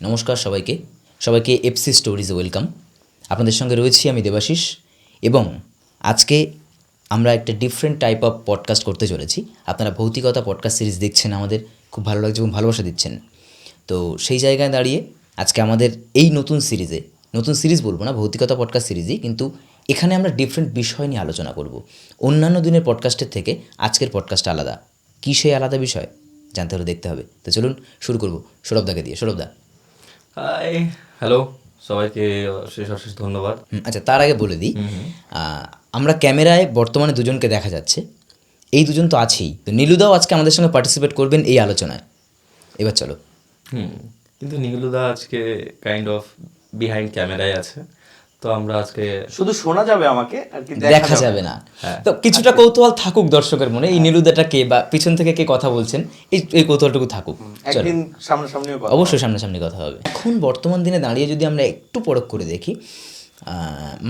নমস্কার সবাইকে FC স্টোরিজে welcome. আপনাদের সঙ্গে রয়েছি আমি দেবাশিস এবং আজকে আমরা একটা ডিফারেন্ট টাইপ অফ পডকাস্ট করতে চলেছি। আপনারা ভৌতিকতা পডকাস্ট সিরিজ দেখছেন, আমাদের খুব ভালো লাগছে এবং ভালোবাসা দিচ্ছেন। তো সেই জায়গায় দাঁড়িয়ে আজকে আমাদের এই নতুন সিরিজ বলবো না, ভৌতিকতা পডকাস্ট সিরিজই, কিন্তু এখানে আমরা ডিফারেন্ট বিষয় নিয়ে আলোচনা করব। অন্যান্য দিনের পডকাস্টের থেকে আজকের পডকাস্টটা আলাদা। কী সেই আলাদা বিষয় জানতে হলে দেখতে হবে। তো চলুন শুরু করব সৌরভদাকে দিয়ে। সৌরভদা, হাই, হ্যালো সবাইকে, অশেষ ধন্যবাদ। আচ্ছা, তার আগে বলে দিই, আমরা ক্যামেরায় বর্তমানে দুজনকে দেখা যাচ্ছে। এই দুজন তো আছেই, তো নীলুদাও আজকে আমাদের সঙ্গে পার্টিসিপেট করবেন এই আলোচনায়। এবার চলো। কিন্তু নীলুদা আজকে কাইন্ড অফ বিহাইন্ড ক্যামেরায় আছে, তো আমরা আজকে শুধু শোনা যাবে, আমাকে আর কি দেখা যাবে না। তো কিছুটা কৌতূহল থাকুক দর্শকের মনে, এই নীলুদাটা কে বা পিছন থেকে কে কথা বলছেন, এই কৌতূহলটুকু থাকুক। একদিন সামনাসামনিও কথা অবশ্যই সামনাসামনি কথা হবে। এখন বর্তমান দিনে দাঁড়িয়ে যদি আমরা একটু পরখ করে দেখি,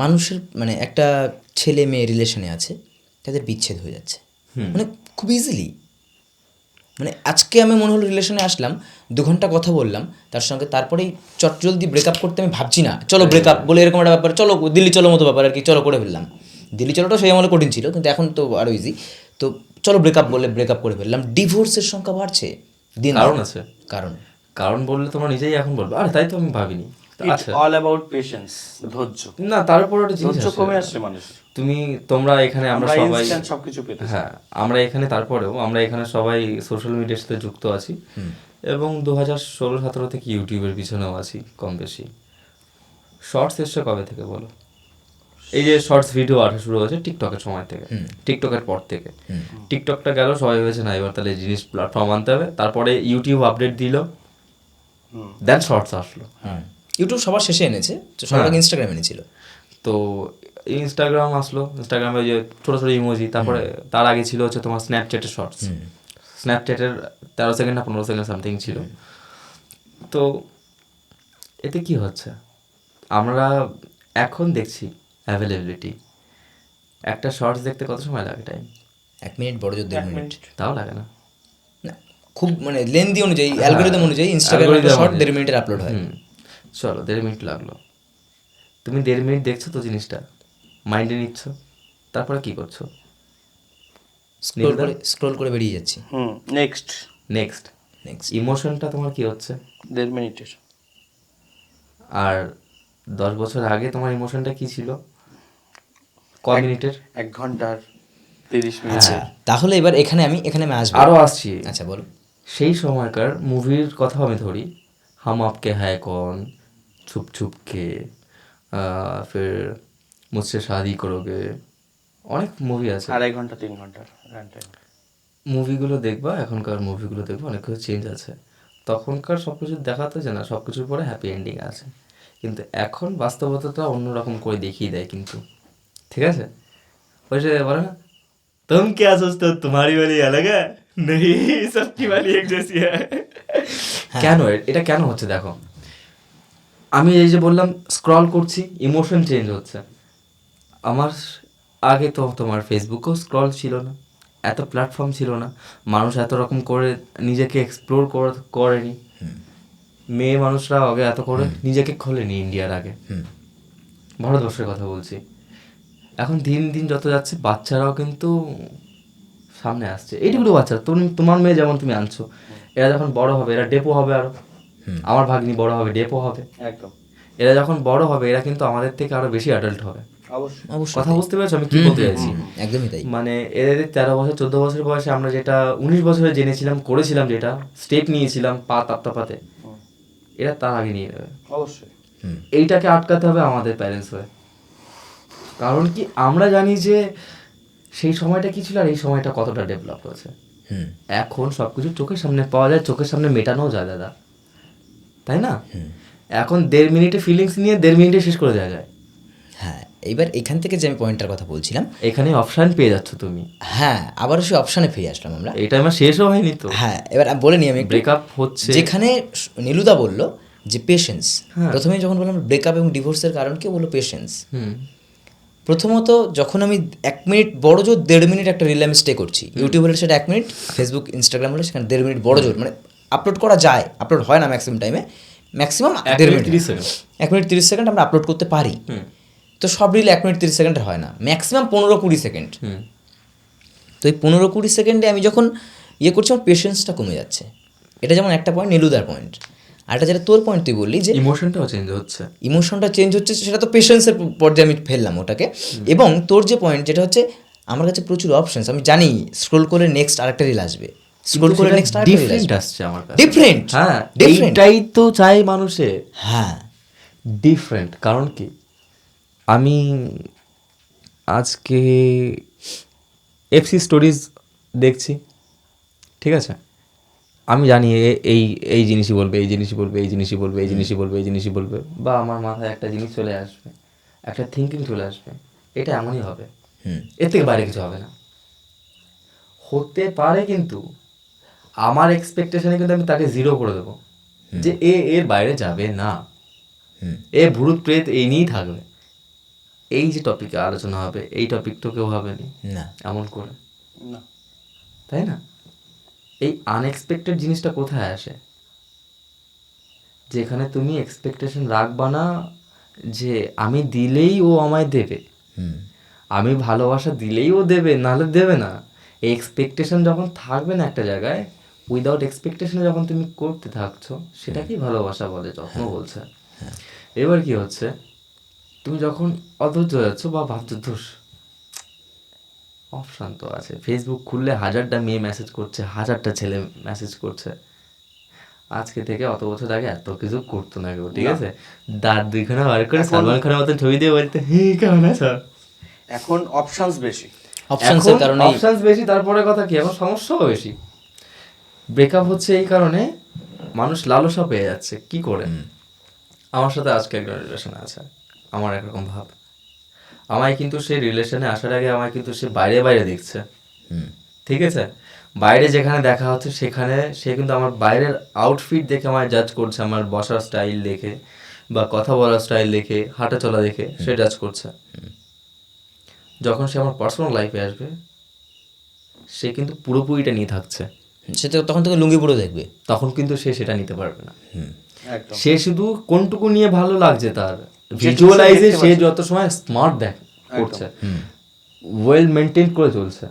মানুষের মানে একটা ছেলে মেয়ে রিলেশনে আছে, তাদের বিচ্ছেদ হয়ে যাচ্ছে মানে খুব ইজিলি। মানে আজকে আমি মনে হলো রিলেশনে আসলাম, 2 ঘন্টা কথা বললাম তার সঙ্গে, তারপরেই জলদি ব্রেকআপ করতে আমি ভাবছি না, চলো ব্রেকআপ বলে এরকম একটা ব্যাপার, চলো দিল্লি চলো মতো ব্যাপার আর কি, চলো করে ফেললাম। দিল্লি চলোটা সেই আমলে কঠিন ছিল, কিন্তু এখন তো আরও ইজি। তো চলো ব্রেকআপ বলে ব্রেকআপ করে ফেললাম। ডিভোর্সের সংখ্যা বাড়ছে দিন। কারণ আছে, কারণ বললে তোমরা নিজেই এখন বলবে, আরে তাই তো আমি ভাবিনি। ইটস অল অ্যাবাউট পেশেন্স, ধৈর্য। না, তার উপর একটা জিনিস ধৈর্য আছে, কমে আসছে মানুষ। তোমরা এখানে আমরা সবাই ইনস্ট্যান্ট সবকিছু পেতে। হ্যাঁ, আমরা এখানে তারপরেও আমরা এখানে সবাই সোশ্যাল মিডিয়ার সাথে যুক্ত আছি এবং 2016-17 থেকে ইউটিউবের পিছনেও আছি কম বেশি। শর্টস এসছে কবে থেকে বলো? এই যে শর্টস ভিডিও আসা শুরু হয়েছে টিকটকের সময় থেকে, টিকটকের পর থেকে। টিকটকটা গেল, সবাই ভেবেছে না এবার তাহলে জিনিস প্ল্যাটফর্ম আনতে হবে, তারপরে ইউটিউব আপডেট দিল, দেন শর্টস আসলো। ইউটিউব সবার শেষে এনেছে, সবার আগে ইনস্টাগ্রাম এনেছিল। তো ইনস্টাগ্রাম আসলো, ইনস্টাগ্রামে যে ছোটো ছোটো ইমোজি, তারপরে তার আগে ছিল হচ্ছে তোমার স্ন্যাপচ্যাটের শর্টস। স্ন্যাপচ্যাটের 13 সেকেন্ড না 15 সেকেন্ড সামথিং ছিল। তো এতে কি হচ্ছে, আমরা এখন দেখছি অ্যাভেলেবিলিটি। একটা শর্টস দেখতে কত সময় লাগে? টাইম 1 মিনিট, বড় জোর 1.5 মিনিট, তাও লাগে না। খুব মানে লেন্দি অনুযায়ী, অ্যালগরিদম অনুযায়ী ইনস্টাগ্রামে শর্ট 1.5 মিনিটের আপলোড হয়। চলো 1.5 মিনিট লাগলো, তুমি 1.5 মিনিট দেখছো তো জিনিসটা, মাইন্ডে নিচ্ছ, তারপরে কি করছো? স্ক্রল করে বেরিয়ে যাচ্ছি। নেক্সট ইমোশনটা তোমার কি হচ্ছে? 1.5 মিনিটের। আর 10 বছর আগে তোমার ইমোশনটা কি ছিল? ক মিনিটের? 1 ঘন্টার, 30 মিনিটের। তাহলে এবার এখানে আমি আসবো, আরও আসছি। আচ্ছা বলো। সেই সময়কার মুভির কথা আমি ধরি, হাম আপকে হ্যায় কন, ছুপ ছুপ কে, ফির মুঝসে শাদি করোগে, অনেক মুভি আছে। 2.5 ঘন্টা 3 ঘন্টার মুভিগুলো দেখবা, এখনকার মুভিগুলো দেখবা, অনেক কিছু চেঞ্জ আছে। তখনকার সব কিছু দেখাতো যে না, সব কিছুর পরে হ্যাপি এন্ডিং আছে, কিন্তু এখন বাস্তবতাটা অন্যরকম করে দেখিয়ে দেয়। কিন্তু ঠিক আছে, ওই যে বলে না, তুম ক্যা সোচতে হো তোমারি বালি আলাগ হ্যায়, নেহি সবকি বালি এক জৈসি হ্যায়। কেন এটা কেন হচ্ছে দেখো, আমি এই যে বললাম স্ক্রল করছি, ইমোশন চেঞ্জ হচ্ছে। আমার আগে তো তোমার ফেসবুকেও স্ক্রল ছিল না, এত প্ল্যাটফর্ম ছিল না, মানুষ এত রকম করে নিজেকে এক্সপ্লোর করেনি, মেয়ে মানুষরা আগে এত করে নিজেকে খোলেনি ইন্ডিয়ার আগে, ভারতবর্ষের কথা বলছি। এখন দিন দিন যত যাচ্ছে বাচ্চারাও কিন্তু সামনে আসছে, এইটুকু বাচ্চারা, তোমার মেয়ে যেমন তুমি আনছো, এরা যখন বড় হবে এরা ডেপো হবে, আরো আমার ভাগ্নি বড় হবে ডেপো হবে, একদম। এরা যখন বড় হবে এরা কিন্তু আমাদের থেকে আরো বেশি অ্যাডাল্ট হবে। অবশ্যই, কথা বুঝতে পেরেছো আমি কি বলতে চাইছি? একদমই তাই। মানে এদের 13 বছর 14 বছর বয়সে আমরা যেটা 19 বছরে জেনেছিলাম, করেছিলাম, যেটা স্টেপ নিয়েছিলাম পা তাপ্তাপাতে, এরা তার আগে নিয়ে নেবে। অবশ্যই এইটাকে আটকাতে হবে আমাদের প্যারেন্টস হয়ে। কারণ কি, আমরা জানি যে সেই সময়টা কি ছিল আর এই সময়টা কতটা ডেভেলপ হয়েছে। এখন সবকিছু চোখের সামনে পাওয়া যায়, চোখের সামনে মেটানোও যায় দাদা, তাই না? এখন 1.5 মিনিটে ফিলিংস নিয়ে 1.5 মিনিটে শেষ করে দেওয়া যায়। হ্যাঁ, এইবার এখান থেকে যে আমি পয়েন্টটার কথা বলছিলাম, এখানে অপশান পেয়ে যাচ্ছ তুমি। হ্যাঁ, আবারও সেই অপশানে ফিরে আসলাম আমরা। এটা আমার শেষও হয়নি তো। হ্যাঁ, এবার বলে নিই আমি, ব্রেকআপ হচ্ছে যেখানে নীলুদা বললো যে পেশেন্স, প্রথমে যখন বললাম ব্রেকআপ এবং ডিভোর্সের কারণ, কে বললো পেশেন্স। প্রথমত যখন আমি 1 মিনিট, বড় জোর 1.5 মিনিট একটা রিল আমি স্টে করছি, ইউটিউব হলে সেটা 1 মিনিট, ফেসবুক ইনস্টাগ্রাম হলে সেখানে 1.5 মিনিট বড় জোর, মানে আপলোড করা যায়, আপলোড হয় না ম্যাক্সিমাম টাইমে, ম্যাক্সিমাম 1 দেড় minute minute 30 second. 1 minute 30 second আমরা আপলোড করতে পারি। তো সব রিল 1 মিনিট 30 সেকেন্ডের হয় না, ম্যাক্সিমাম 15-20 সেকেন্ড। তো এই 15-20 সেকেন্ডে আমি যখন ইয়ে করছি আমার পেশেন্সটা কমে যাচ্ছে। এটা যেমন একটা পয়েন্ট, নীলুদার পয়েন্ট। আর এটা যেটা তোর পয়েন্ট তুই বললি যে ইমোশনটাও চেঞ্জ হচ্ছে। ইমোশনটা চেঞ্জ হচ্ছে, সেটা তো পেশেন্সের পর্যায়ে আমি ফেললাম ওটাকে। এবং তোর যে পয়েন্ট যেটা হচ্ছে আমার কাছে প্রচুর অপশনস, আমি জানি স্ক্রোল করে নেক্সট আরেকটা রিল আসবে, স্ক্রোল করে নেক্সট আরেকটা রিল ডিফারেন্ট আসবে, আসছে আমার কাছে। ডিফারেন্ট। হ্যাঁ, ডিফারেন্ট। এইটাই তো চাই মানুষে, হ্যাঁ ডিফারেন্ট। কারণ কি, আমি আজকে এফসি স্টোরিজ দেখছি, ঠিক আছে, আমি জানি এই এই জিনিসই বলবে, এই জিনিসই বলবে, এই জিনিসই বলবে, এই জিনিসই বলবে, এই জিনিসই বলবে, বা আমার মাথায় একটা জিনিস চলে আসবে, একটা থিঙ্কিং চলে আসবে, এটা এমনই হবে, এর থেকে বাইরে কিছু হবে না। হতে পারে, কিন্তু আমার এক্সপেকটেশনে কিন্তু আমি তাকে 0 করে দেবো, যে এর বাইরে যাবে না, এ ভূত প্রেত এই নিয়েই থাকবে, এই যে টপিকে আলোচনা হবে এই টপিকটা কেউ ভাবেনি না, এমন করে, না, তাই না? এই আনএক্সপেক্টেড জিনিসটা কোথায় আসে? যেখানে তুমি এক্সপেকটেশন রাখবা না যে আমি দিলেই ও আমায় দেবে, আমি ভালোবাসা দিলেই ও দেবে, নাহলে দেবে না। এই এক্সপেকটেশন যখন থাকবে না একটা জায়গায়, উইদাউট এক্সপেকটেশনে যখন তুমি করতে থাকছো, সেটাকেই ভালোবাসা বলে, যত্ন বলছে। এবার কি হচ্ছে, তুমি যখন অধৈর্য হয়ে যাচ্ছ বা ভাবছো ধুস, অপশান তো আছে, ফেসবুক খুললে 1000টা মেয়ে মেসেজ করছে, 1000টা ছেলে মেসেজ করছে। আজকে থেকে অত বছর আগে এত কিছু করতো না কেউ, ঠিক আছে, দাঁত 2খানা বার করে সালমান খানের মতন ছবি দিয়ে বলতে হে কেমন আছো। এখন অপশনস বেশি। অপশনসের কারণে অপশনস বেশি, তারপরে কথা কি, এখন সমস্যাও বেশি। ব্রেকআপ হচ্ছে এই কারণে, মানুষ লালসা পেয়ে যাচ্ছে। কি করে? আমার সাথে আজকে একটা রিলেশন আছে, আমার একরকম ভাব, আমায় কিন্তু সে রিলেশনে আসার আগে আমায় কিন্তু সে বাইরে বাইরে দেখছে, ঠিক আছে, বাইরে যেখানে দেখা হচ্ছে সেখানে সে কিন্তু আমার বাইরের আউটফিট দেখে আমায় জাজ করছে, আমার বসার স্টাইল দেখে বা কথা বলার স্টাইল দেখে, হাঁটা চলা দেখে সে জাজ করছে। যখন সে আমার পার্সোনাল লাইফে আসবে, সে কিন্তু পুরোপুরিটা নিয়ে থাকছে, সে তো তখন তোকে লুঙ্গি পুরো দেখবে। তখন কিন্তু সে সেটা নিতে পারবে না। একদম। সে শুধু কোনটুকু নিয়ে ভালো লাগছে তার ভিজুয়ালাইজে, সে যত সময় স্মার্ট করছে, ওয়েল মেনটেন করে চলছে।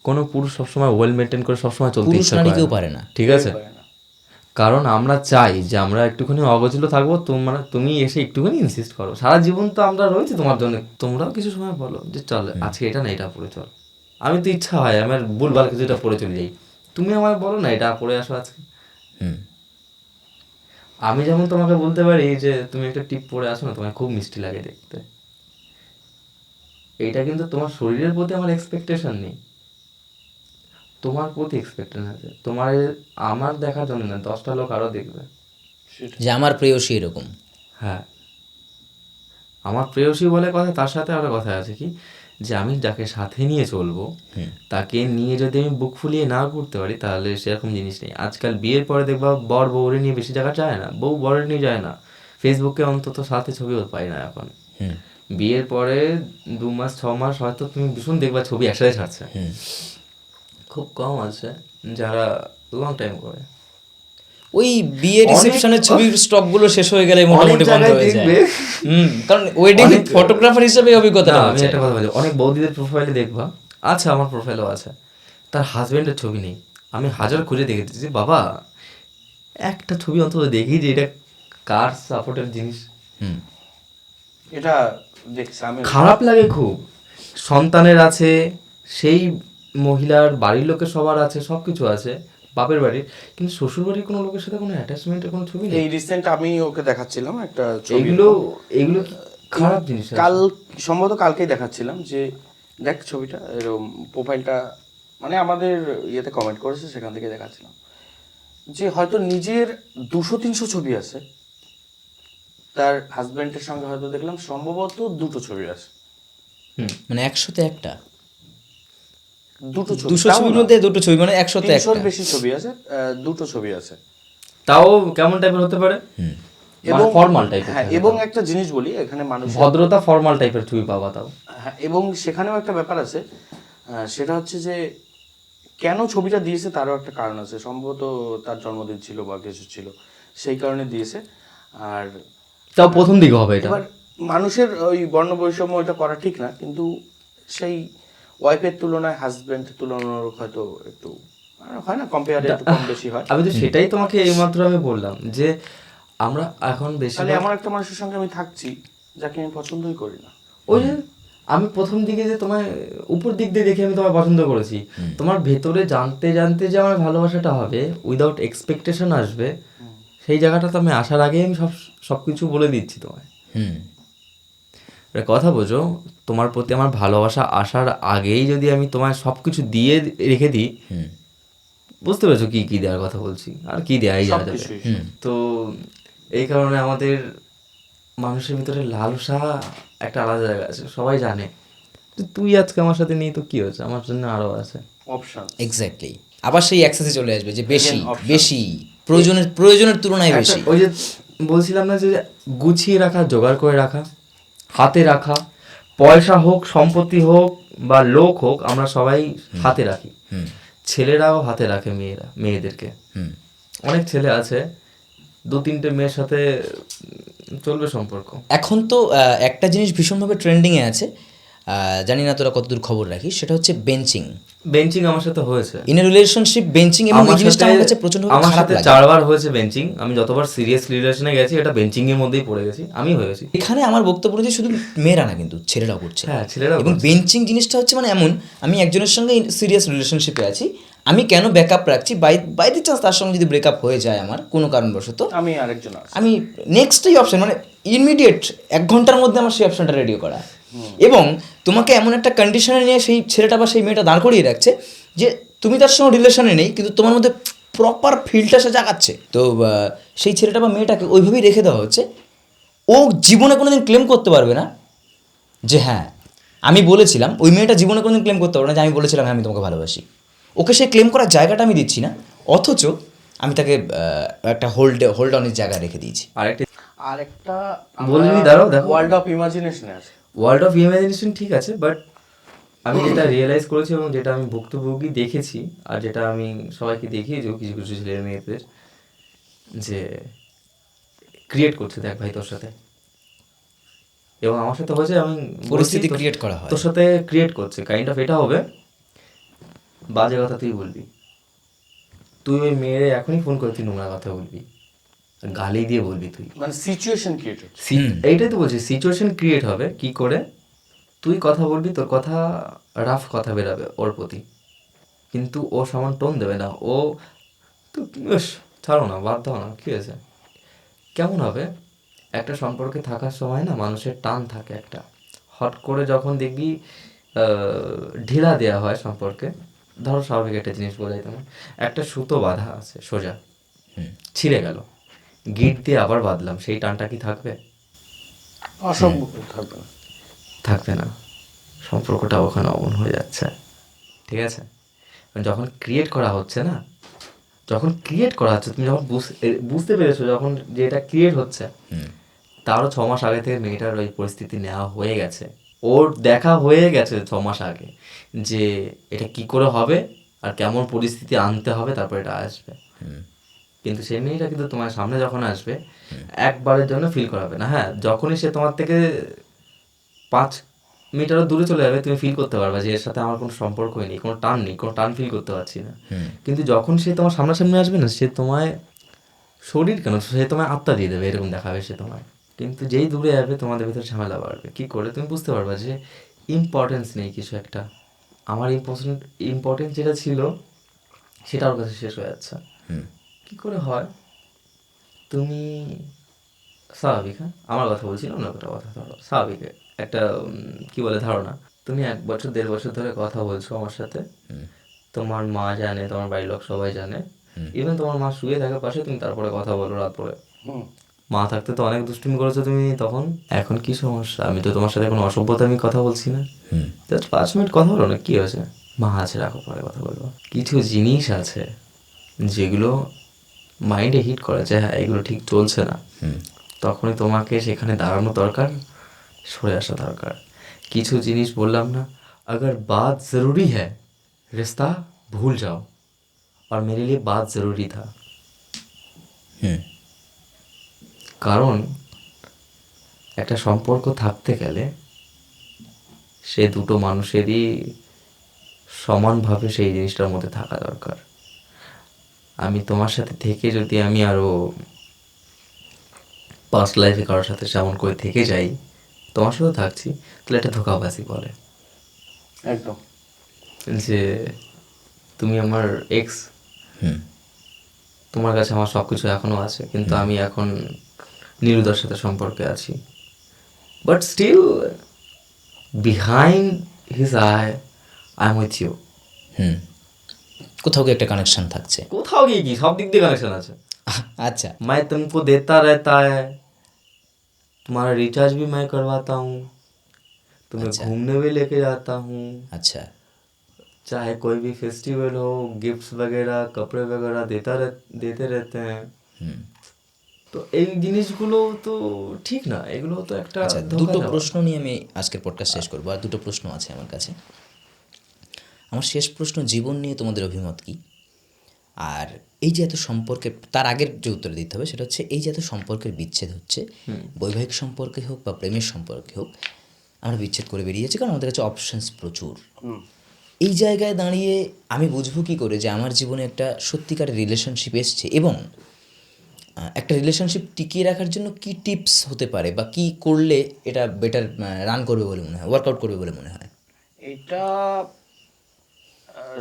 কোনো পুরুষ সবসময় ওয়েল মেনটেন করে সবসময় চলতে পুরুষ ইচ্ছা নারী করে কেউ না, পারে না। ঠিক আছে, কারণ আমরা চাই যে আমরা একটুখানি অগোছলো থাকবো, তুমি এসে একটুখানি ইনসিস্ট করো। সারা জীবন তো আমরা রয়েছি তোমার জন্য, তোমরাও কিছু সময় বলো যে চল আজকে এটা না এটা পরে চল, আমি তো ইচ্ছা হয় আমার ভুলভাল কিছু এটা পরে চলে যাই, তুমি আমায় বলো না এটা পরে আসো আজকে। আমি যেমন তোমাকে বলতে পারি যে তুমি একটা টিপ পরে আসো না, তোমায় খুব মিষ্টি লাগে দেখতে, এইটা কিন্তু তোমার শরীরের প্রতি আমার এক্সপেকটেশন নেই, তোমার প্রতি এক্সপেকটেশন আছে, তোমার আমার দেখার জন্য না, 10টা লোক আরও দেখবে যে আমার প্রেয়সী এরকম। হ্যাঁ, আমার প্রেয়সী বলে কথা, তার সাথে আরও কথা আছে কি, যে আমি যাকে সাথে নিয়ে চলবো তাকে নিয়ে যদি আমি বুক ফুলিয়ে না করতে পারি, তাহলে সেরকম জিনিস নেই। আজকাল বিয়ের পরে দেখবা বর বউরে নিয়ে বেশি জায়গা যায় না, বউ বরের নিয়ে যায় না, ফেসবুকে অন্তত সাথে ছবিও পাই না এখন। বিয়ের পরে 2 মাস 6 মাস হয়তো তুমি ভীষণ দেখবা ছবি একসাথে ছাড়ছে, খুব কম আছে যারা লং টাইম করে। ওই বিয়ে রিসেপশনের ছবির স্টকগুলো শেষ হয়ে গেলে মোটামুটি বন্ধ হয়ে যায়। কারণ ওয়েডিং ফটোগ্রাফার হিসেবে অভিজ্ঞতা আমি একটা কথা বলি, অনেক বৌদিদের প্রোফাইলে দেখবা, আচ্ছা আমার প্রোফাইলও আছে, তার হাজবেন্ডের ছবি নেই। আমি 1000 খুঁজে দেখেছি, বাবা একটা ছবি অন্তত দেখি যে এটা কার সাপোর্টের জিনিস। এটা দেখছি আমি। খারাপ লাগে খুব। সন্তানের আছে, সেই মহিলার বাড়ির লোকের সবার আছে, সব কিছু আছে, বাপের বাড়ির, কিন্তু শ্বশুর বাড়ির কোনো লোকের সাথে কোনো অ্যাটাচমেন্টের কোনো ছবি নেই। এই রিসেন্ট আমি ওকে দেখাচ্ছিলাম একটা ছবি। এগুলো কি খারাপ জিনিস। কাল সম্ভবত কালকেই দেখাচ্ছিলাম যে দেখ ছবিটা এরকম প্রোফাইলটা, মানে আমাদের ইয়েতে কমেন্ট করেছে, সেখান থেকে দেখাচ্ছিলাম যে হয়তো নিজের 200-300 ছবি আছে, তার হাজবেন্ডের সঙ্গে হয়তো দেখলাম সম্ভবত 2টো ছবি আছে, মানে 100-তে একটা, দুটো ছবি, 200 ছবির মধ্যে 2টো ছবি, মানে 100-তে একটা। 300-র বেশি ছবি আছে, 2টো ছবি আছে। তাও কেমন টাইপের হতে পারে? এবং ফর্মাল টাইপের। হ্যাঁ, এবং একটা জিনিস বলি, এখানে মানুষ ভদ্রতা ফর্মাল টাইপের ছবি পাবা তাও। হ্যাঁ, এবং সেখানেও একটা ব্যাপার আছে, সেটা হচ্ছে যে কেন ছবিটা দিয়েছে তারও একটা কারণ আছে, সম্ভবত তার জন্মদিন ছিল বা কিছু ছিল, সেই কারণে দিয়েছে। আর তাও প্রথম দিকে হবে এটা। এবার মানুষের ওই বর্ণ বৈষম্য এটা করা ঠিক না, কিন্তু সেই ওয়াইফের তুলনায় হাজবেন্ডের তুলনার হয়তো একটু হয় না, কম্পেয়ারে একটু কম বেশি হয়। আমি তো সেটাই তোমাকে এইমাত্র আমি বললাম যে আমরা এখন বেশি তাহলে এমন একটা মানুষের সঙ্গে আমি থাকছি যাকে আমি পছন্দই করি না। ওই যে আমি প্রথম দিকে যে তোমায় উপর দিক দিয়ে দেখে আমি তোমায় পছন্দ করেছি, তোমার ভেতরে জানতে জানতে যে আমার ভালোবাসাটা হবে উইদাউট এক্সপেকটেশন আসবে, সেই জায়গাটা তো আমি আসার আগেই আমি সব কিছু বলে দিচ্ছি তোমায়। একটা কথা বোঝো, তোমার প্রতি আমার ভালোবাসা আসার আগেই যদি আমি তোমায় সব কিছু দিয়ে রেখে দিই, বুঝতে পেরেছো কি কি দেওয়ার কথা বলছি, আর কি দেওয়াই যাওয়া যাবে। তো এই কারণে আমাদের মানুষের ভিতরে লালসা একটা আলাদা জায়গা আছে, সবাই জানে যে তুই আজকে আমার সাথে নেই তো কি হচ্ছে, আমার জন্য আরো আছে অপশন। এক্স্যাক্টলি, আবার সেই অ্যাক্সেসে চলে আসবে যে বেশি option. বেশি প্রয়োজনের তুলনায় বেশি। ওই যে বলছিলাম না যে গুছিয়ে রাখা, জোগাড় করে রাখা, হাতে রাখা, পয়সা হোক, সম্পত্তি হোক বা লোক হোক, আমরা সবাই হাতে রাখি। ছেলেরাও হাতে রাখে মেয়েদেরকে। অনেক ছেলে আছে 2-3টে মেয়ের সাথে চলবে সম্পর্ক। এখন তো একটা জিনিস ভীষণভাবে ট্রেন্ডিংয়ে আছে, জানি না তোরা কতদূর খবর রাখিস, সেটা হচ্ছে বেঞ্চিং আমার সাথে হয়েছে ইন এ রিলেশনশিপ। বেঞ্চিং এবং এই জিনিসটা আমার কাছে প্রচন্ডভাবে আমার খারাপ সাথে লাগে। 4বার হয়েছে বেঞ্চিং। আমি যতবার সিরিয়াস রিলেশনে গেছি এটা বেঞ্চিং এর মধ্যেই পড়ে গেছি, আমি হয়েছি। এখানে আমার বক্তব্য যে শুধু মেয়েরা না, কিন্তু ছেলেরাও করছে। হ্যাঁ, ছেলেরাও এবং বেঞ্চিং জিনিসটা হচ্ছে মানে এমন, আমি একজনের সঙ্গে সিরিয়াস রিলেশনশিপে আছি, আমি কেন ব্যাকআপ রাখছি, বাই দি চান্স তার সঙ্গে যদি ব্রেকআপ হয়ে যায় আমার কোনো কারণবশত, আমি আরেকজন আছে, আমি নেক্সটই অপশন মানে ইমিডিয়েট 1 ঘন্টার মধ্যে আমার সেই অপশনটা রেডি করা। এবং তোমাকে এমন একটা কন্ডিশনে নিয়ে সেই ছেলেটা বা সেই মেয়েটা দাঁড় করিয়ে রাখছে যে তুমি তার সঙ্গে রিলেশনে নেই, কিন্তু তোমার মধ্যে প্রপার ফিলটা সে জাগাচ্ছে। তো সেই ছেলেটা বা মেয়েটাকে ওইভাবেই রেখে দেওয়া হচ্ছে। ও জীবনে কোনো দিন ক্লেম করতে পারবে না যে হ্যাঁ আমি বলেছিলাম, ওই মেয়েটা জীবনে কোনো দিন ক্লেম করতে পারবে না যে আমি বলেছিলাম হ্যাঁ আমি তোমাকে ভালোবাসি। ওকে সেই ক্লেম করার জায়গাটা আমি দিচ্ছি না, অথচ আমি তাকে একটা হোল্ড অনের জায়গায় রেখে দিয়েছি। আরেকটা বলিনি, দাঁড়াও দেখো, ওয়ার্ল্ড অফ ইমাজিনেশনে আছে। ওয়ার্ল্ড অফ ইমাজিনেশন ঠিক আছে, বাট আমি যেটা রিয়েলাইজ করেছি এবং যেটা আমি ভুক্তভোগী দেখেছি, আর যেটা আমি সবাইকে দেখিয়েছি কিছু কিছু ছেলে মেয়েদের, যে ক্রিয়েট করছে, দেখ ভাই তোর সাথে এবং আমার সাথে হয়েছে, আমি পরিস্থিতি ক্রিয়েট করা হয়, তোর সাথে ক্রিয়েট করছে কাইন্ড অফ। এটা হবে বাজে কথা তুই বলবি, তুই ওই মেয়েরে এখনই ফোন করে তুই নোংরা কথা বলবি, গালি দিয়ে বলবি তুই, মানে সিচুয়েশন ক্রিয়েট হচ্ছে। এইটাই তো বলছি, সিচুয়েশন ক্রিয়েট হবে কি করে, তুই কথা বলবি, তোর কথা রাফ কথা বেরাবে ওর প্রতি, কিন্তু ও সমান টোন দেবে না, ও তো ছাড়ো না, বাদ দাও না, কী হয়েছে। কেমন হবে, একটা সম্পর্কে থাকার সময় না মানুষের টান থাকে একটা, হট করে যখন দেখবি ঢিলা দেওয়া হয় সম্পর্কে, ধরো স্বাভাবিক একটা জিনিস বোঝাই, তোমার একটা সুতো বাঁধা আছে সোজা, ছিঁড়ে গেল, গিট দিয়ে আবার বাঁধলাম, সেই টানটা কি থাকবে? অসম্ভব থাকবে না, থাকবে না, সম্পর্কটা ওখানে অমন হয়ে যাচ্ছে। ঠিক আছে, যখন ক্রিয়েট করা হচ্ছে না, তুমি যখন বুঝতে পেরেছো যখন যে এটা ক্রিয়েট হচ্ছে, তারও 6 মাস আগে থেকে মেয়েটার ওই পরিস্থিতি নেওয়া হয়ে গেছে, ওর দেখা হয়ে গেছে 6 মাস আগে যে এটা কি করে হবে আর কেমন পরিস্থিতি আনতে হবে, তারপর এটা আসবে। কিন্তু সেই মেয়েটা কিন্তু তোমার সামনে যখন আসবে, একবারের জন্য ফিল করাবে না। হ্যাঁ, যখনই সে তোমার থেকে 5 মিটারও দূরে চলে যাবে, তুমি ফিল করতে পারবে যে এর সাথে আমার কোনো সম্পর্কই নেই, কোনো টান ফিল করতে পারছি না। কিন্তু যখন সে তোমার সামনাসামনি আসবে না, সে তোমায় শরীর কেন, সে তোমায় আত্মা দিয়ে দেবে, এরকম দেখাবে সে তোমায়। কিন্তু যেই দূরে যাবে তোমাদের ভিতরে ঝামেলা বাড়বে। কী করে তুমি বুঝতে পারবে যে ইম্পর্টেন্স নেই কিছু একটা, আমার ইম্পর্টেন্স যেটা ছিল সেটা ওর কাছে শেষ হয়ে যাচ্ছে। কী করে হয়, তুমি স্বাভাবিক, হ্যাঁ আমার কথা বলছি না, অন্য একটা কথা, ধরো স্বাভাবিক একটা কি বলে ধারণা, তুমি 1 বছর 1.5 বছর ধরে কথা বলছো আমার সাথে, তোমার মা জানে, তোমার বাড়ির লোক সবাই জানে, ইভেন তোমার মা শুয়ে থাকে পাশে, তুমি তারপরে কথা বলো রাত পরে। মা থাকতে তো অনেক দুষ্টুমি করেছো তুমি তখন, এখন কি সমস্যা? আমি তো তোমার সাথে কোনো অসভ্যতা আমি কথা বলছি না, জাস্ট 5 মিনিট কথা বলো না, কী হয়েছে? মা আছে, রাখো, পরে কথা বলবো। কিছু জিনিস আছে যেগুলো মাইন্ডে হিট করে যে হ্যাঁ এগুলো ঠিক চলছে না, তখনই তোমাকে সেখানে দাঁড়ানো দরকার, সরে আসা দরকার। কিছু জিনিস বললাম না, अगर बात ज़रूरी है रिश्ता भूल जाओ, और मेरे लिए बात ज़रूरी था। কারণ একটা সম্পর্ক থাকতে গেলে সে দুটো মানুষেরই সমানভাবে সেই জিনিসটার মধ্যে থাকা দরকার। আমি তোমার সাথে থেকে যদি আমি আরও পাস্ট লাইফে কারোর সাথে সেমন করে থেকে যাই, তোমার সাথে থাকছি, তাহলে এটা ধোঁকাবাজি বলে। একদম। যে তুমি আমার এক্স, তোমার কাছে আমার সব কিছু এখনও আছে, কিন্তু আমি এখন নীরুদার সাথে সম্পর্কে আছি, but still behind his I am with you. কোথাও কি একটা কানেকশন থাকছে। কোথাও গিয়ে কি সব দিক দিয়ে কানেকশন আছে। আচ্ছা, मैं तुमको देता रहता है, तुम्हारा रिचार्ज भी मैं करवाता हूँ, तुम्हें घूमने भी लेके जाता हूँ, আচ্ছা, चाहे कोई भी फेस्टिवल हो, गिफ्ट्स वगैरह कपड़े वगैरह देते रहते हैं। তো এই জিনিসগুলো তো ঠিক না, এগুলো তো একটা আচ্ছা, ধোঁকা দুটো দেওয়া। প্রশ্ন নিয়ে আমি আজকের পডকাস্ট শেষ করবো। আর দুটো প্রশ্ন আছে আমার কাছে। আমার শেষ প্রশ্ন, জীবন নিয়ে তোমাদের অভিমত কী? আর এই যে এত সম্পর্কে, তার আগের যে উত্তর দিতে হবে সেটা হচ্ছে, এই যে এত সম্পর্কের বিচ্ছেদ হচ্ছে, বৈবাহিক সম্পর্কে হোক বা প্রেমের সম্পর্কে হোক, আমরা বিচ্ছেদ করে বেরিয়ে যাচ্ছি কারণ আমাদের কাছে অপশানস প্রচুর। এই জায়গায় দাঁড়িয়ে আমি বুঝবো কী করে যে আমার জীবনে একটা সত্যিকারের রিলেশনশিপ এসছে, এবং একটা রিলেশনশিপ টিকিয়ে রাখার জন্য কী টিপস হতে পারে বা কী করলে এটা বেটার রান করবে বলে মনে হয়, ওয়ার্কআউট করবে বলে মনে হয়? এটা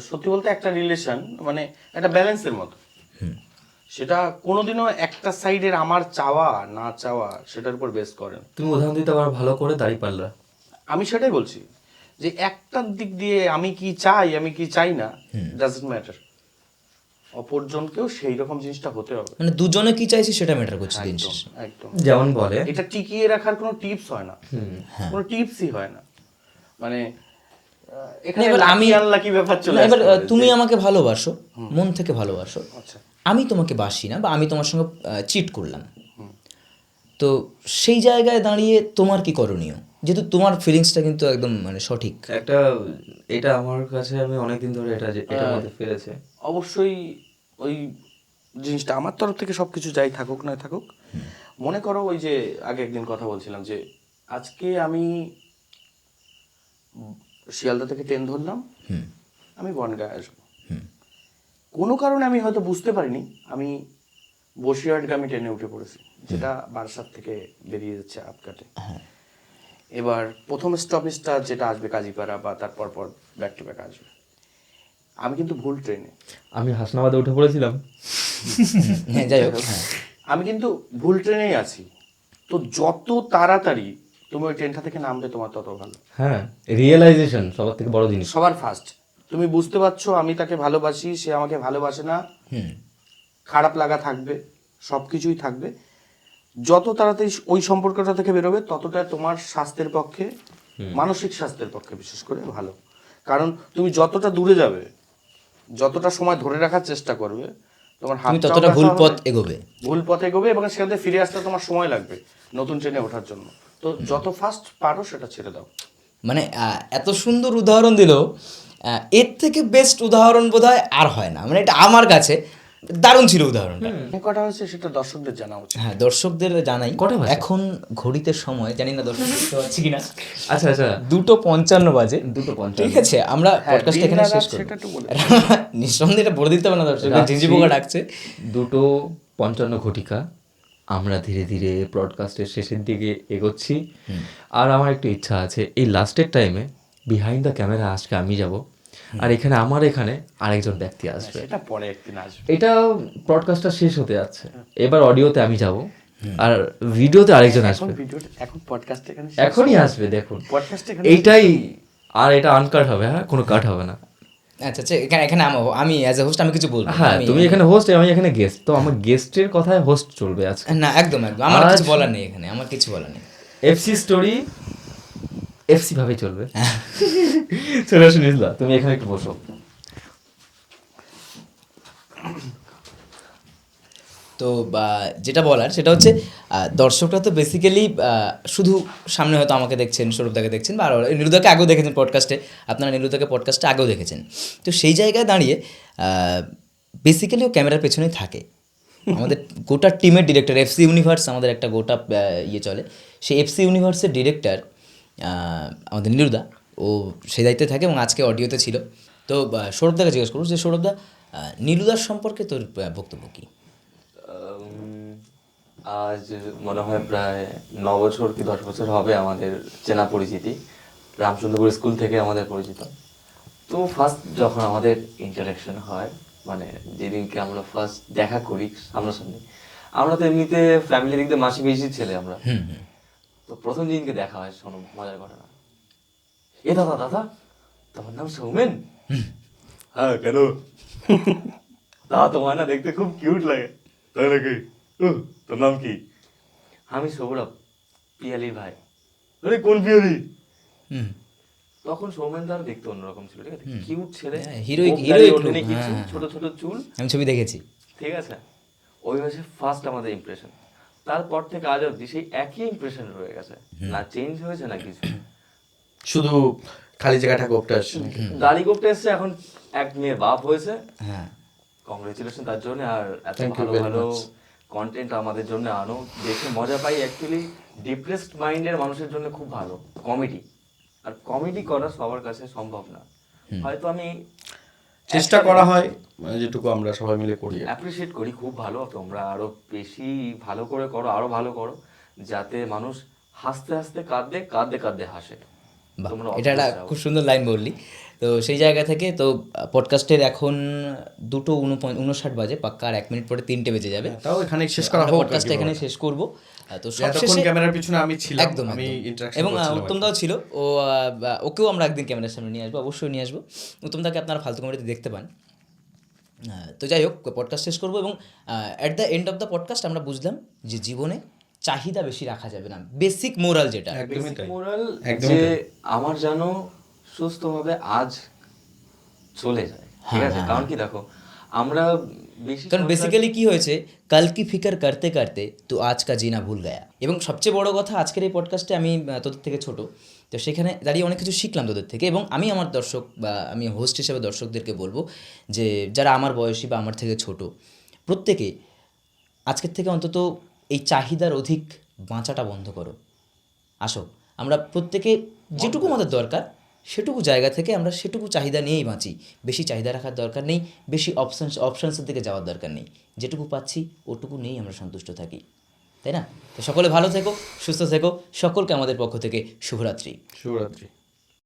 সত্যি বলতে একটা রিলেশন মানে একটা ব্যালেন্সের মতো। সেটা কোনোদিনও একটা সাইডের আমার চাওয়া না চাওয়া সেটার উপর বেস করে না। তুমি উদাহরণ দিতে পারো ভালো করে, দাঁড়িপাল্লা। আমি সেটাই বলছি যে একটার দিক দিয়ে আমি কি চাই আমি কি চাই না ডাজন্ট ম্যাটার, অপরজনকেও সেই রকম জিনিসটা হতে হবে। মানে দুজনে কি চাইছি সেটা ম্যাটার করছে দিন একদম শেষে। একদম। যেমন বলে এটা টিকিয়ে রাখার কোনো টিপস হয় না, কোনো টিপসই হয় না। মানে এখানে এবার আমি আনলাকি ব্যাপার চলে না, এবার আসতে তুমি পারে যে- আমাকে ভালোবাসো, মন থেকে ভালোবাসো, আচ্ছা, আমি তোমাকে বাসি না বা আমি তোমার সঙ্গে চিট করলাম, তো সেই জায়গায় দাঁড়িয়ে তোমার কি করণীয়? যেহেতু তোমার ফিলিংসটা কিন্তু একদম মানে সঠিক। একটা, এটা আমার কাছে, আমি অনেকদিন ধরে এটার মধ্যে ফেলেছে। অবশ্যই ওই জিনিসটা আমার তরফ থেকে সবকিছু যাই থাকুক না থাকুক, মনে করো ওই যে আগে একদিন কথা বলছিলাম যে আজকে আমি শিয়ালদা থেকে ট্রেন ধরলাম, আমি বনগাঁ আসবো, কোনো কারণে আমি হয়তো বুঝতে পারিনি আমি বসিরহাটগামী ট্রেনে উঠে পড়েছি, যেটা বারাসাত থেকে বেরিয়ে যাচ্ছে আপঘাটে। এবার প্রথম স্টপেজটা যেটা আসবে কাজীপাড়া বা তারপর পর ব্যাক টু ব্যাক আসবে, আমি কিন্তু ভুল ট্রেনে, আমি হাসনাবাদে উঠে পড়েছিলাম। হ্যাঁ, যাই হোক, হ্যাঁ, আমি কিন্তু ভুল ট্রেনেই আছি। তো যত তাড়াতাড়ি তুমি ওই ট্রেনটা থেকে নামবে তোমার তত ভালো। হ্যাঁ, রিয়েলাইজেশন সবার থেকে বড় জিনিস। সবার ফার্স্ট তুমি বুঝতে পারছো আমি তাকে ভালোবাসি, সে আমাকে ভালোবাসে না, খারাপ লাগা থাকবে, সব কিছুই থাকবে। যত তাড়াতাড়ি ওই সম্পর্কটা থেকে বেরোবে ততটা তোমার স্বাস্থ্যের পক্ষে, মানসিক স্বাস্থ্যের পক্ষে বিশেষ করে ভালো। কারণ তুমি যতটা দূরে যাবে, যতটা সময় ধরে রাখার চেষ্টা করবে, তোমার তুমি হাতটাও ততটা ব্যথা ভুল হবে, পথ এগোবে। ভুল পথে এগোবে এবং সেখান থেকে ফিরে আসতে তোমার সময় লাগবে নতুন ট্রেনে ওঠার জন্য। তো যত ফাস্ট পারো সেটা ছেড়ে দাও। মানে এত সুন্দর উদাহরণ দিল, এর থেকে বেস্ট উদাহরণ বোধহয় আর হয় না। মানে এটা আমার কাছে দারুণ ছিল উদাহরণটা। কটা হয়েছে সেটা দর্শকদের জানা উচিত। হ্যাঁ, দর্শকদের জানাই। কটা বাজে? এখন ঘড়িতে সময় জানি না দর্শক দেখতে পাচ্ছি কিনা, আচ্ছা আচ্ছা, 2:55 বাজে। 2:55। ঠিক আছে, আমরা পডকাস্ট এখানে শেষ করব। সেটা একটু বলে নিঃসন্দেহে এটা বলে দিতে হবে না দর্শক, ঝিঝি পোকা ডাকছে। 2:55 ঘটিকা। আমরা ধীরে ধীরে ব্রডকাস্টের শেষের দিকে এগোচ্ছি। আর আমার একটু ইচ্ছা আছে এই লাস্টের টাইমে বিহাইন্ড দ্য ক্যামেরা আজকে আমি যাব, আর এখানে আমার এখানে আরেকজন ব্যক্তি আসবে। সেটা পরে একদিন আসবে। এটা ব্রডকাস্টটা শেষ হতে যাচ্ছে, এবার অডিওতে আমি যাব আর ভিডিওতে আরেকজন আসবে। এখন পডকাস্ট এখানে এখনই আসবে, দেখুন পডকাস্ট এখানে এইটাই। আর এটা আনকাট হবে, হ্যাঁ, কোনো কাট হবে না। আচ্ছা আচ্ছা, এখানে আমি অ্যাজ এ হোস্ট আমি কিছু বলবো না। হ্যাঁ, তুমি এখানে হোস্ট, আমি এখানে গেস্ট, তো আমার গেস্টের কথায় হোস্ট চলবে আজকে। না, একদম একদম আমার কিছু বলার নেই এখানে, আমার কিছু বলার নেই। এফসি স্টোরি এফসি ভাবেই চলবে। চলে আসুন ইসলা, তুমি এখানে একটু বসো। তো যেটা বলার সেটা হচ্ছে, দর্শকরা তো বেসিক্যালি শুধু সামনে হয়তো আমাকে দেখছেন, সৌরভদাকে দেখছেন, বা আরও নীলুদাকে আগেও দেখেছেন পডকাস্টে, আপনারা নীলুদাকে পডকাস্টে আগেও দেখেছেন। তো সেই জায়গায় দাঁড়িয়ে বেসিক্যালি ও ক্যামেরার পেছনেই থাকে, আমাদের গোটা টিমের ডিরেক্টর, এফসি ইউনিভার্স আমাদের একটা গোটা ইয়ে চলে, সেই এফসি ইউনিভার্সের ডিরেক্টর আমাদের নীলুদা, ও সেই দায়িত্বে থাকে এবং আজকে অডিওতে ছিল। তো সৌরভদাকে জিজ্ঞেস করবো যে সৌরভদা, নীলুদার সম্পর্কে তোর বক্তব্য কী? আজ মনে হয় প্রায় 9 বছর কি 10 বছর হবে আমাদের চেনা পরিচিতি। রামচন্দ্রপুর স্কুল থেকে আমাদের পরিচিত। তো ফার্স্ট যখন আমাদের ইন্টারাকশন হয়, মানে যেদিনকে আমরা ফার্স্ট দেখা করি সামনাসামনি, আমরা তো এমনিতে ফ্যামিলি দিক দিয়ে মাসি বেশি ছেলে আমরা। তো প্রথম দিনকে দেখা হয়, শোনো মজার ঘটনা। এ দাদা দাদা, তোমার নাম সৌমেন? হ্যাঁ, কেন? দাদা তোমার না দেখতে খুব কিউট লাগে। তাই নাকি? তোর নাম কি? আমি সৌরভ, পিয়ালির ভাই। আরে কোন পিয়ালি? তখন সৌমেন দার দেখতে অন্যরকম ছিল, ঠিক আছে, কিউট ছেলে, হিরোইক ছোট ছোট চুল, আমি ছবি দেখেছি। ঠিক আছে, ওই হচ্ছে ফার্স্ট আমাদের ইমপ্রেশন। তারপর থেকে আজ অব্দি সেই একই ইমপ্রেশন রয়ে গেছে, না চেঞ্জ হয়েছে না কিছু। শুধু খালি জায়গাটা গোপটা আসছে। দাড়ি গোপটা এসছে, এখন এক মেয়ের বাপ হয়েছে। হ্যাঁ, কংগ্রেচুলেশন তার জন্য। আর এত Thank you ভালো very ভালো much. কন্টেন্ট আমাদের জন্য আনো, দেখে মজা পাই। অ্যাকচুয়ালি ডিপ্রেসড মাইন্ডের মানুষের জন্য খুব ভালো কমেডি। আর কমেডি করা সবার কাছে সম্ভব না, হয়তো আমি চেষ্টা করা হয়, মানে যেটুকু আমরা সবাই মিলে করি। অ্যাপ্রিসিয়েট করি, খুব ভালো। তোমরা আরো বেশি ভালো করে করো, আরো ভালো করো, যাতে মানুষ হাসতে হাসতে কাঁদতে কাঁদতে কাঁদতে হাসে। বাহ, তোমরা এটা একটা খুব সুন্দর লাইন বললি। তো সেই জায়গা থেকে তো পডকাস্টের এখন 2:59 বাজে, পাক্কা আর 1 মিনিট পরে 3টে বেজে যাবে। তাও এখানে শেষ করা হোক, পডকাস্টটা এখানে শেষ করব। তো এতক্ষণ সবশেষে ক্যামেরার পিছনে আমি ছিলাম, একদম আমি একদম। interaction এবং করছিলাম উত্তমদাও ছিল, ওকেও আমরা একদিন ক্যামেরার সামনে নিয়ে আসবো, অবশ্যই নিয়ে আসবো। উত্তমদাকে আপনারা ফালতু কমেডিতে দেখতে পান। তো যাই হোক, পডকাস্ট শেষ করবো এবং at the end of the podcast আমরা বুঝলাম যে জীবনে চাহিদা বেশি রাখা যাবে না, বেসিক মোরাল যেটা। একদমই তাই। মোরাল একদমই যে তাই। আমার যেন সুস্থভাবে আজ চলে যায়, ঠিক আছে। কারণ কি দেখো, আমরা বেশি কারণ বেসিক্যালি কি হয়েছে, কাল কি ফিকার করতে করতে তো আজ কা জিনা ভুল গয়া। এবং সবচেয়ে বড় কথা, আজকের এই পডকাস্টে আমি তোদের থেকে ছোট, তো সেখানে দাঁড়িয়ে অনেক কিছু শিখলাম তোদের থেকে। এবং আমি আমার দর্শক বা আমি হোস্ট হিসেবে দর্শকদেরকে বলবো যে যারা আমার বয়সী বা আমার থেকে ছোট, প্রত্যেকে আজকের থেকে অন্তত এই চাহিদার অধিক বাঁচাটা বন্ধ করো। আসো, আমরা প্রত্যেকে যেটুকু আমাদের দরকার সেটুকু জায়গা থেকে আমরা সেটুকু চাহিদা নিয়েই বাঁচি। বেশি চাহিদা রাখার দরকার নেই, বেশি অপশানসের দিকে যাওয়ার দরকার নেই। যেটুকু পাচ্ছি ওটুকু নিয়েই আমরা সন্তুষ্ট থাকি, তাই না? তো সকলে ভালো থেকো, সুস্থ থেকো, সকলকে আমাদের পক্ষ থেকে শুভরাত্রি। শুভরাত্রি।